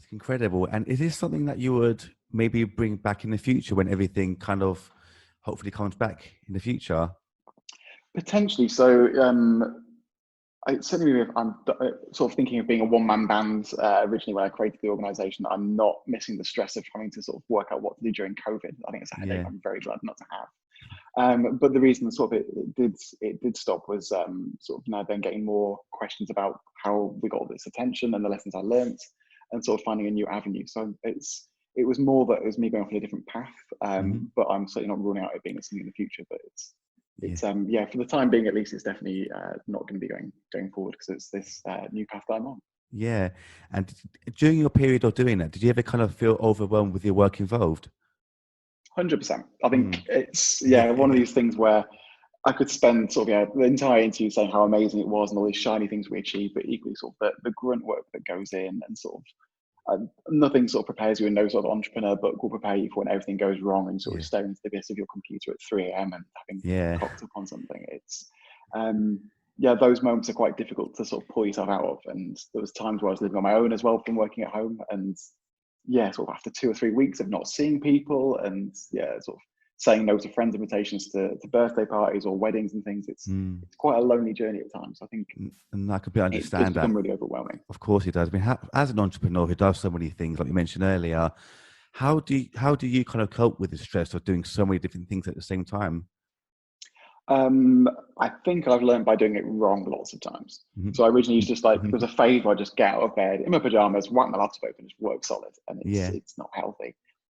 That's incredible. And is this something that you would maybe bring back in the future when everything kind of hopefully comes back in the future? Potentially. So I certainly, I'm sort of thinking of being a one-man band originally when I created the organisation. I'm not missing the stress of having to sort of work out what to do during COVID. I think it's a headache Yeah. I'm very glad not to have. But the reason sort of it did stop was sort of now then getting more questions about how we got all this attention and the lessons I learnt, and sort of finding a new avenue. So it was more that it was me going off on a different path. But I'm certainly not ruling out it being something in the future. But it's yeah, for the time being at least, it's definitely not going to be going forward because it's this new path that I'm on. Yeah. And during your period of doing that, did you ever kind of feel overwhelmed with your work involved? 100%. I think it's one of these things where I could spend sort of the entire interview saying how amazing it was and all these shiny things we achieved, but equally sort of the grunt work that goes in and sort of nothing sort of prepares you, and no sort of entrepreneur book will prepare you for when everything goes wrong and sort of staring into the abyss of your computer at 3 a.m. and having cocked up on something. It's those moments are quite difficult to sort of pull yourself out of. And there was times where I was living on my own as well from working at home, and sort of after 2 or 3 weeks of not seeing people and sort of saying no to friends' invitations to birthday parties or weddings and things, it's quite a lonely journey at times. I think, and I completely understand it does become really overwhelming. Of course it does. I mean, as an entrepreneur who does so many things, like you mentioned earlier, how do you kind of cope with the stress of doing so many different things at the same time? I think I've learned by doing it wrong lots of times. So I originally used to just like, there's a phase where I just get out of bed in my pajamas, whack my laptop open, just work solid, and it's not healthy.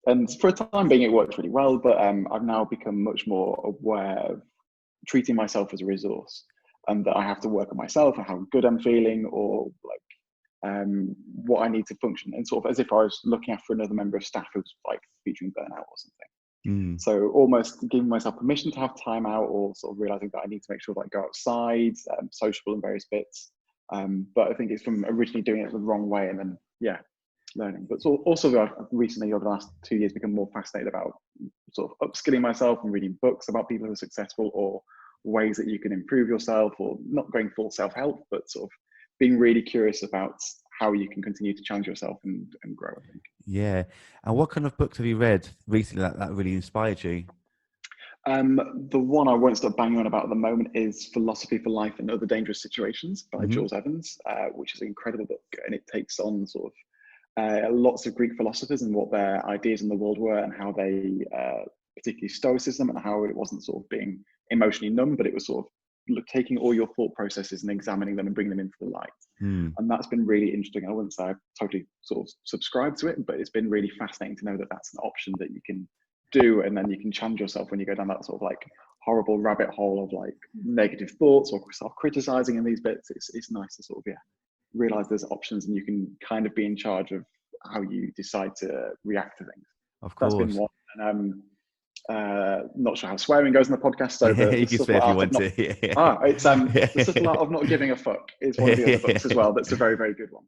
And for a time being, it worked really well, but I've now become much more aware of treating myself as a resource, and that I have to work on myself and how good I'm feeling, or like what I need to function, and sort of as if I was looking after another member of staff who's like featuring burnout or something. So almost giving myself permission to have time out, or sort of realizing that I need to make sure that I go outside, sociable and various bits. But I think it's from originally doing it the wrong way and then learning. But also I've recently, over the last 2 years, become more fascinated about sort of upskilling myself and reading books about people who are successful, or ways that you can improve yourself, or not going full self-help, but sort of being really curious about how you can continue to challenge yourself and grow, I think. Yeah. And what kind of books have you read recently that really inspired you? The one I won't stop banging on about at the moment is Philosophy for Life and Other Dangerous Situations by Jules Evans, which is an incredible book, and it takes on sort of lots of Greek philosophers and what their ideas in the world were, and how they, particularly Stoicism, and how it wasn't sort of being emotionally numb, but it was sort of taking all your thought processes and examining them and bringing them into the light. And that's been really interesting. I wouldn't say I've totally sort of subscribed to it, but it's been really fascinating to know that that's an option that you can do, and then you can challenge yourself when you go down that sort of like horrible rabbit hole of like negative thoughts or self-criticizing in these bits. It's nice to sort of realize there's options, and you can kind of be in charge of how you decide to react to things. Of course. That's been one. And not sure how swearing goes in the podcast, so you can swear if you want to. It's the subtle art of not giving a fuck is one of the other books as well. That's a very, very good one.